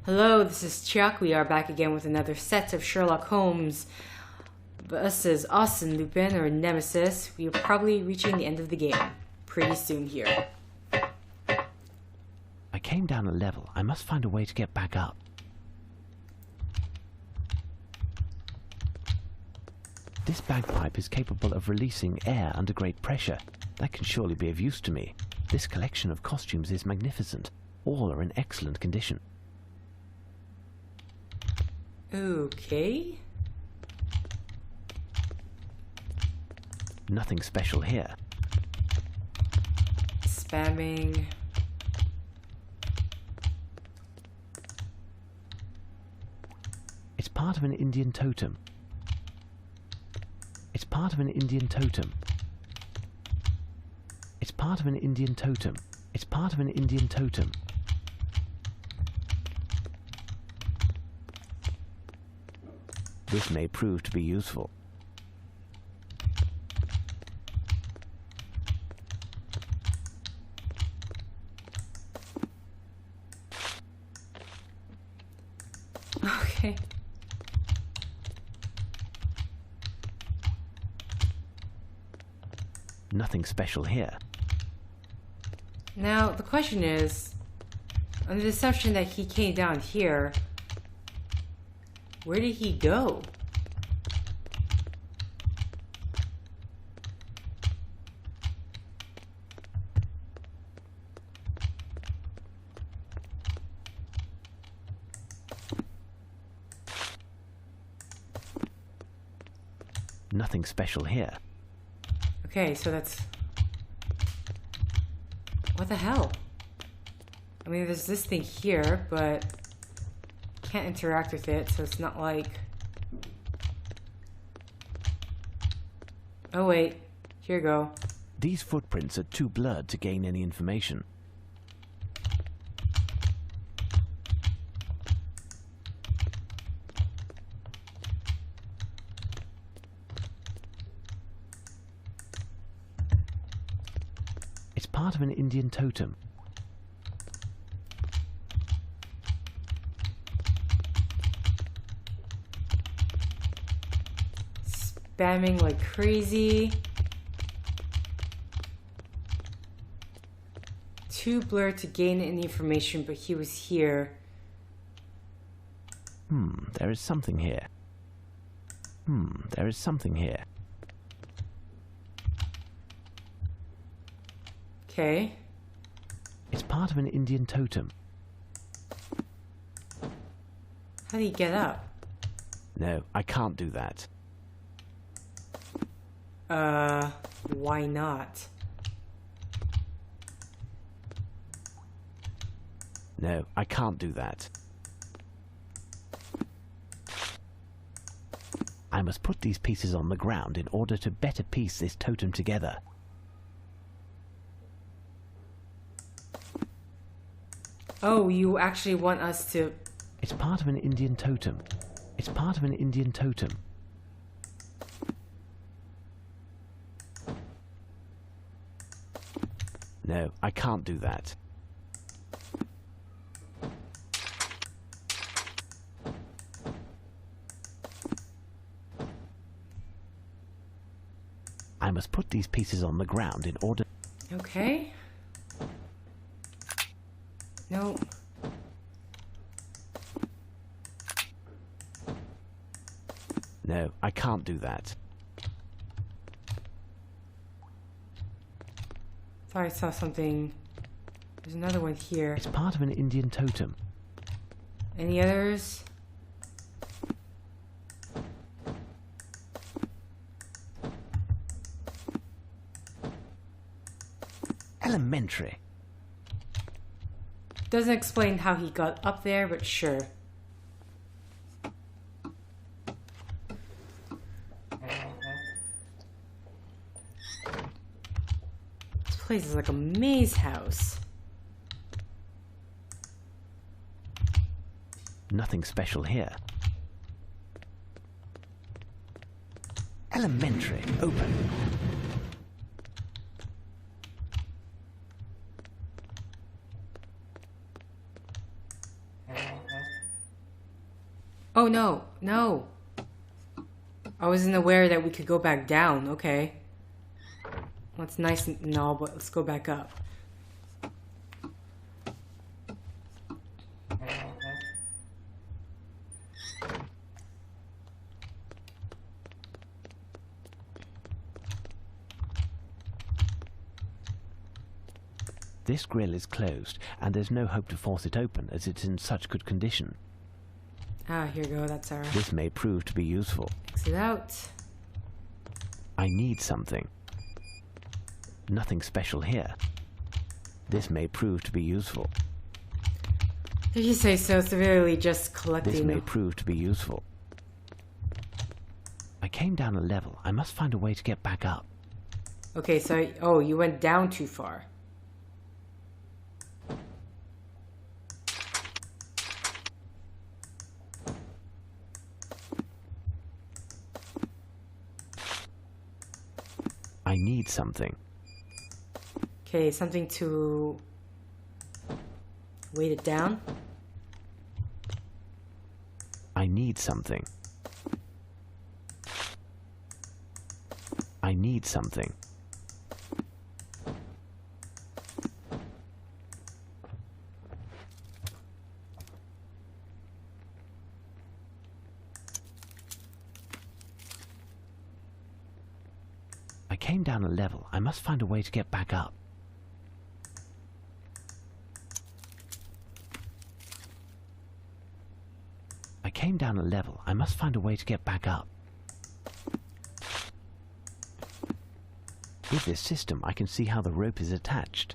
Hello, this is Chiak. We are back again with another set of Sherlock Holmes. This is Arsène Lupin, or Nemesis. We are probably reaching the end of the game pretty soon here. I came down a level. I must find a way to get back up. This bagpipe is capable of releasing air under great pressure. That can surely be of use to me. This collection of costumes is magnificent. All are in excellent condition. Okay. Nothing special here. Spamming. It's part of an Indian totem. It's part of an Indian totem. It's part of an Indian totem. It's part of an Indian totem. This may prove to be useful. Okay. Nothing special here. Now, the question is, under the assumption that he came down here, where did he go? Nothing special here. Okay, so that's... What the hell? I mean, there's this thing here, but can't interact with it, so it's not like... Oh wait, here you go. These footprints are too blurred to gain any information. It's part of an Indian totem. Spamming like crazy. Too blurred to gain any information, but he was here. There is something here. There is something here. Okay. It's part of an Indian totem. How do you get up? No, I can't do that. Why not? No, I can't do that. I must put these pieces on the ground in order to better piece this totem together. Oh, you actually want us to... It's part of an Indian totem. It's part of an Indian totem. No, I can't do that. I must put these pieces on the ground in order... Okay. No. No, I can't do that. Thought I saw something. There's another one here. It's part of an Indian totem. Any others? Elementary. Doesn't explain how he got up there, but sure. This place is like a maze house. Nothing special here. Elementary. Open. Oh, no. No. I wasn't aware that we could go back down. Okay. Well, it's nice and all, but let's go back up. This grill is closed, and there's no hope to force it open as it's in such good condition. Ah, here you go. That's our... This may prove to be useful. Exit out. I need something. Nothing special here. This may prove to be useful. If you say so, it's really just collecting... This may prove to be useful. I came down a level. I must find a way to get back up. Okay, so... Oh, you went down too far. I need something. Okay, something to weight it down. I need something. I need something. I came down a level. I must find a way to get back up. I came down a level. I must find a way to get back up. With this system, I can see how the rope is attached.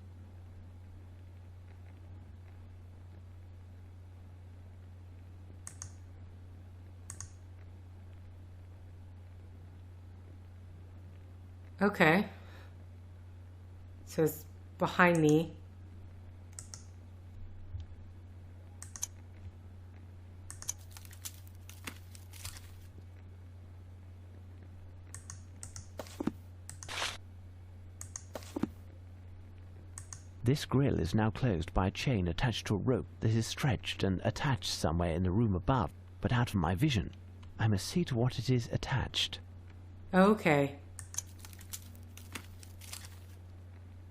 Okay. So it's behind me. This grill is now closed by a chain attached to a rope that is stretched and attached somewhere in the room above, but out of my vision. I must see to what it is attached. Okay.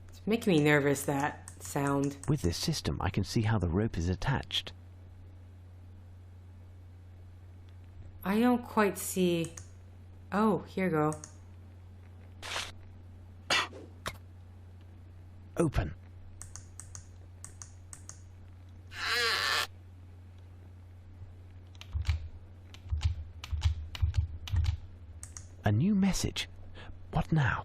It's making me nervous, that sound. With this system, I can see how the rope is attached. I don't quite see... Oh, here you go. Open. A new message. What now?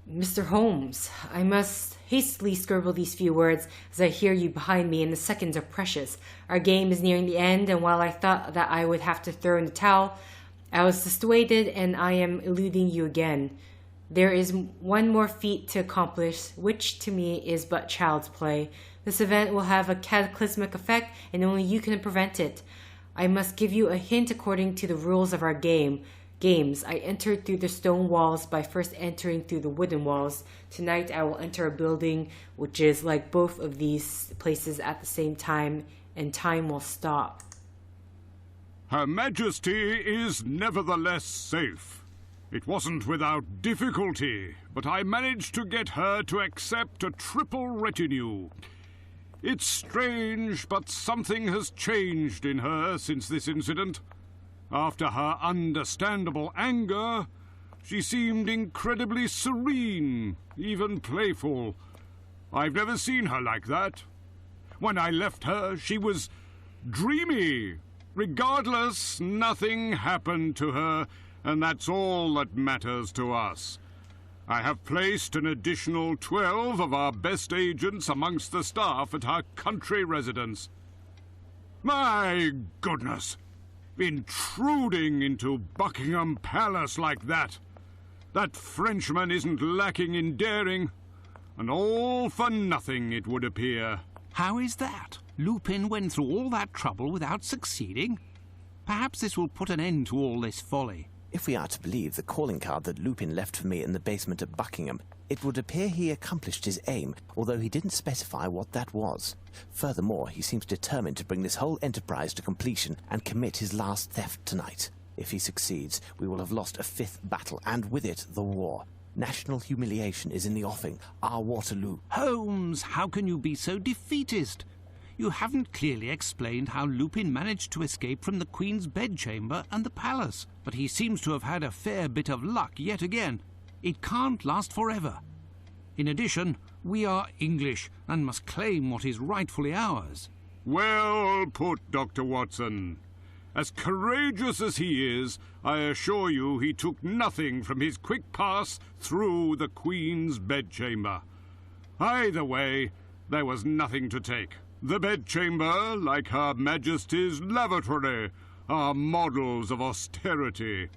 Mr. Holmes, I must hastily scribble these few words as I hear you behind me, and the seconds are precious. Our game is nearing the end, and while I thought that I would have to throw in the towel, I was dissuaded, and I am eluding you again. There is one more feat to accomplish, which to me is but child's play. This event will have a cataclysmic effect, and only you can prevent it. I must give you a hint according to the rules of our games. I entered through the stone walls by first entering through the wooden walls. Tonight I will enter a building which is like both of these places at the same time, and time will stop. Her Majesty is nevertheless safe. It wasn't without difficulty, but I managed to get her to accept a triple retinue. It's strange, but something has changed in her since this incident. After her understandable anger, she seemed incredibly serene, even playful. I've never seen her like that. When I left her, she was dreamy. Regardless, nothing happened to her, and that's all that matters to us. I have placed an additional 12 of our best agents amongst the staff at her country residence. My goodness! Intruding into Buckingham Palace like that. That Frenchman isn't lacking in daring, and all for nothing, it would appear. How is that? Lupin went through all that trouble without succeeding? Perhaps this will put an end to all this folly. If we are to believe the calling card that Lupin left for me in the basement at Buckingham, it would appear he accomplished his aim, although he didn't specify what that was. Furthermore, he seems determined to bring this whole enterprise to completion and commit his last theft tonight. If he succeeds, we will have lost a fifth battle, and with it, the war. National humiliation is in the offing, our Waterloo. Holmes, how can you be so defeatist? You haven't clearly explained how Lupin managed to escape from the Queen's bedchamber and the palace, but he seems to have had a fair bit of luck yet again. It can't last forever. In addition, we are English and must claim what is rightfully ours. Well put, Dr. Watson. As courageous as he is, I assure you he took nothing from his quick pass through the Queen's bedchamber. Either way, there was nothing to take. The bedchamber, like Her Majesty's lavatory, are models of austerity.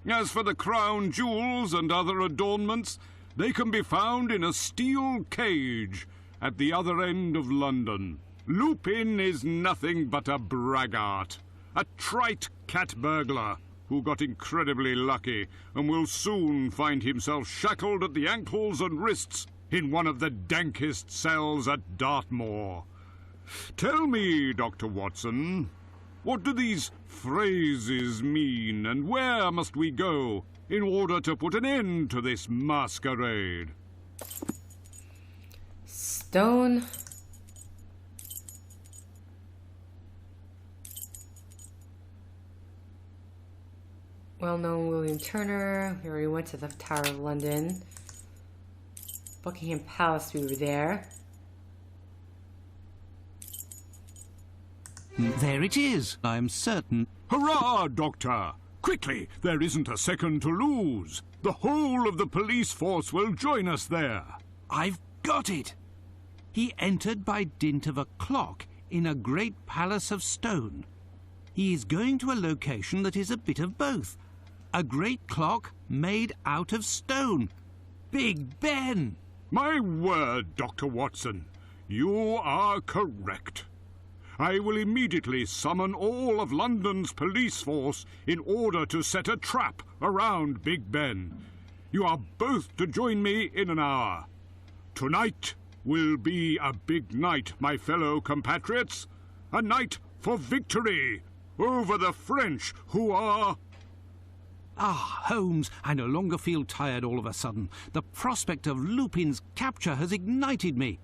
As for the crown jewels and other adornments, they can be found in a steel cage at the other end of London. Lupin is nothing but a braggart, a trite cat burglar who got incredibly lucky and will soon find himself shackled at the ankles and wrists in one of the dankest cells at Dartmoor. Tell me, Dr. Watson, what do these phrases mean, and where must we go in order to put an end to this masquerade? Stone. Well-known William Turner. We already went to the Tower of London. Buckingham Palace, we were there. There it is, I am certain. Hurrah, Doctor! Quickly, there isn't a second to lose. The whole of the police force will join us there. I've got it. He entered by dint of a clock in a great palace of stone. He is going to a location that is a bit of both. A great clock made out of stone. Big Ben! My word, Dr. Watson, you are correct. I will immediately summon all of London's police force in order to set a trap around Big Ben. You are both to join me in an hour. Tonight will be a big night, my fellow compatriots. A night for victory over the French, who are... Ah, Holmes, I no longer feel tired all of a sudden. The prospect of Lupin's capture has ignited me.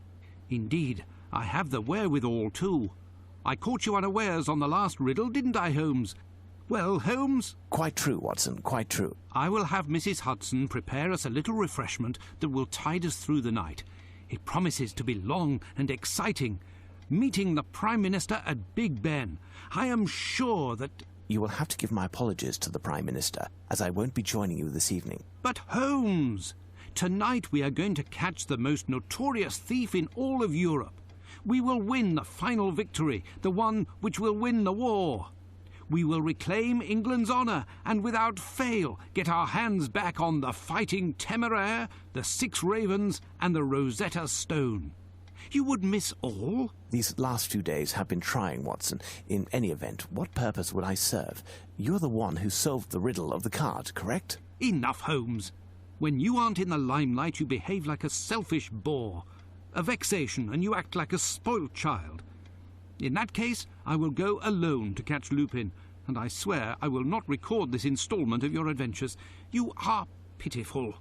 Indeed, I have the wherewithal too. I caught you unawares on the last riddle, didn't I, Holmes? Well, Holmes? Quite true, Watson, quite true. I will have Mrs. Hudson prepare us a little refreshment that will tide us through the night. It promises to be long and exciting. Meeting the Prime Minister at Big Ben. I am sure that... You will have to give my apologies to the Prime Minister, as I won't be joining you this evening. But Holmes, tonight we are going to catch the most notorious thief in all of Europe. We will win the final victory, the one which will win the war. We will reclaim England's honour and without fail get our hands back on the Fighting Temeraire, the Six Ravens and the Rosetta Stone. You would miss all? These last few days have been trying, Watson. In any event, what purpose would I serve? You're the one who solved the riddle of the card, correct? Enough, Holmes. When you aren't in the limelight, you behave like a selfish boor. A vexation, and you act like a spoilt child. In that case, I will go alone to catch Lupin, and I swear I will not record this installment of your adventures. You are pitiful.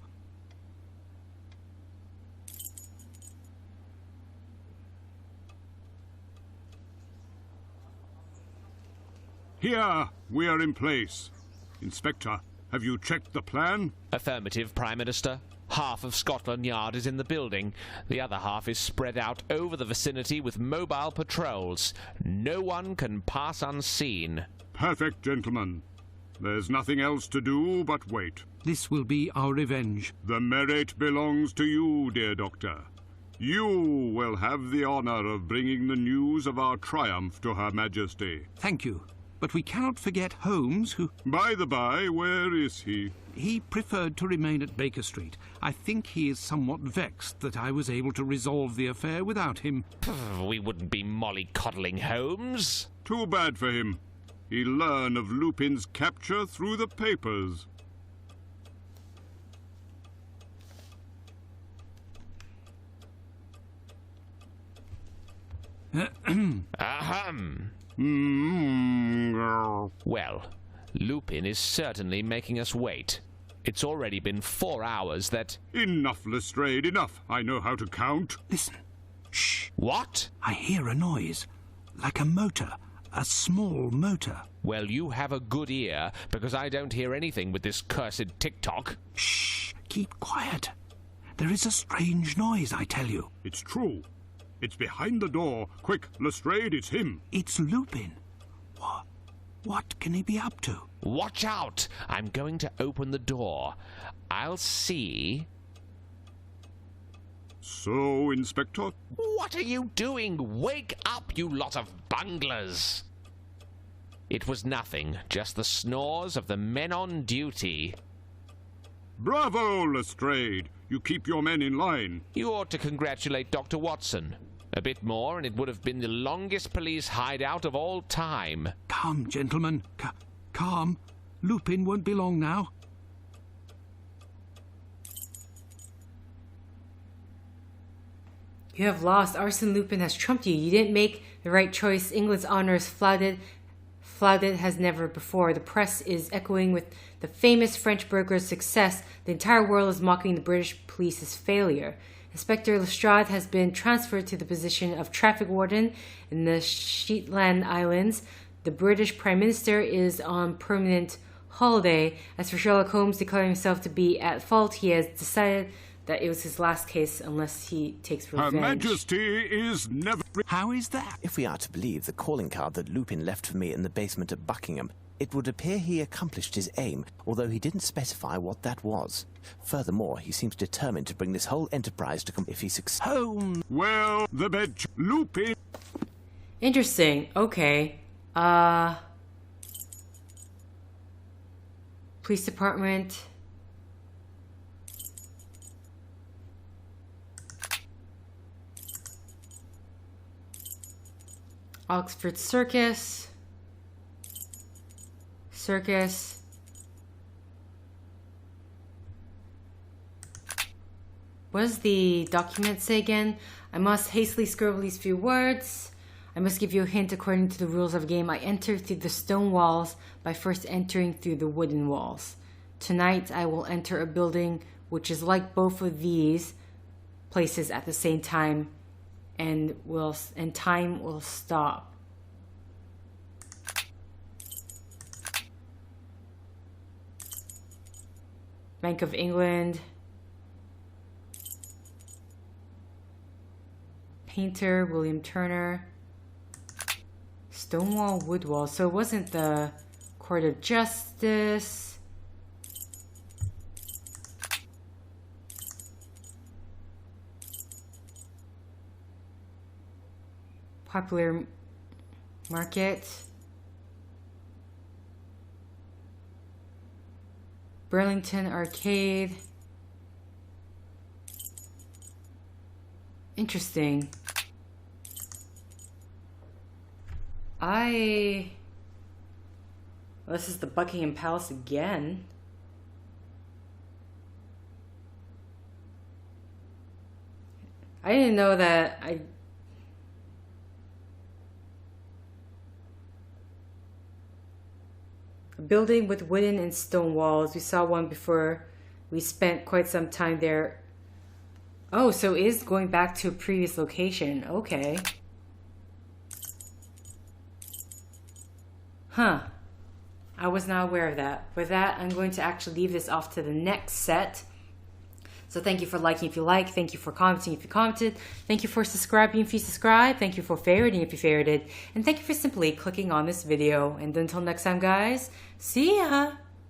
Here, we are in place. Inspector, have you checked the plan? Affirmative, Prime Minister. Half of Scotland Yard is in the building. The other half is spread out over the vicinity with mobile patrols. No one can pass unseen. Perfect, gentlemen. There's nothing else to do but wait. This will be our revenge. The merit belongs to you, dear Doctor. You will have the honour of bringing the news of our triumph to Her Majesty. Thank you. But we cannot forget Holmes, who... By the by, where is he? He preferred to remain at Baker Street. I think he is somewhat vexed that I was able to resolve the affair without him. We wouldn't be mollycoddling Holmes. Too bad for him. He'll learn of Lupin's capture through the papers. Ahem. Mm. Well, Lupin is certainly making us wait. It's already been 4 hours that... Enough, Lestrade, enough. I know how to count. Listen. Shh. What? I hear a noise. Like a motor. A small motor. Well, you have a good ear, because I don't hear anything with this cursed tick-tock. Shh. Keep quiet. There is a strange noise, I tell you. It's true. It's behind the door. Quick, Lestrade, it's him. It's Lupin. What can he be up to? Watch out! I'm going to open the door. I'll see... So, Inspector? What are you doing? Wake up, you lot of bunglers! It was nothing, just the snores of the men on duty. Bravo, Lestrade. You keep your men in line. You ought to congratulate Dr. Watson. A bit more, and it would have been the longest police hideout of all time. Calm, gentlemen. Calm. Lupin won't be long now. You have lost. Arsène Lupin has trumped you. You didn't make the right choice. England's honor is flouted as never before. The press is echoing with the famous French burglar's success. The entire world is mocking the British police's failure. Inspector Lestrade has been transferred to the position of traffic warden in the Shetland Islands. The British Prime Minister is on permanent holiday. As for Sherlock Holmes declaring himself to be at fault, he has decided that it was his last case unless he takes revenge. Her Majesty is never... How is that? If we are to believe the calling card that Lupin left for me in the basement at Buckingham, it would appear he accomplished his aim, although he didn't specify what that was. Furthermore, he seems determined to bring this whole enterprise to if he succeeds. Holmes! Well, the bed... Lupin... Interesting. Okay. Police department. Oxford Circus. Circus. What does the document say again? I must hastily scribble these few words. I must give you a hint according to the rules of the game. I enter through the stone walls by first entering through the wooden walls. Tonight I will enter a building which is like both of these places at the same time, and time will stop. Bank of England. Painter, William Turner. Stonewall Woodwall. So it wasn't the Court of Justice. Popular Market. Burlington Arcade. Interesting. This is the Buckingham Palace again. I didn't know that A building with wooden and stone walls. We saw one before. We spent quite some time there. Oh, so it is going back to a previous location. Okay. Huh. I was not aware of that. With that, I'm going to actually leave this off to the next set. So thank you for liking if you like. Thank you for commenting if you commented. Thank you for subscribing if you subscribed. Thank you for favoriting if you favorited. And thank you for simply clicking on this video. And until next time, guys, see ya!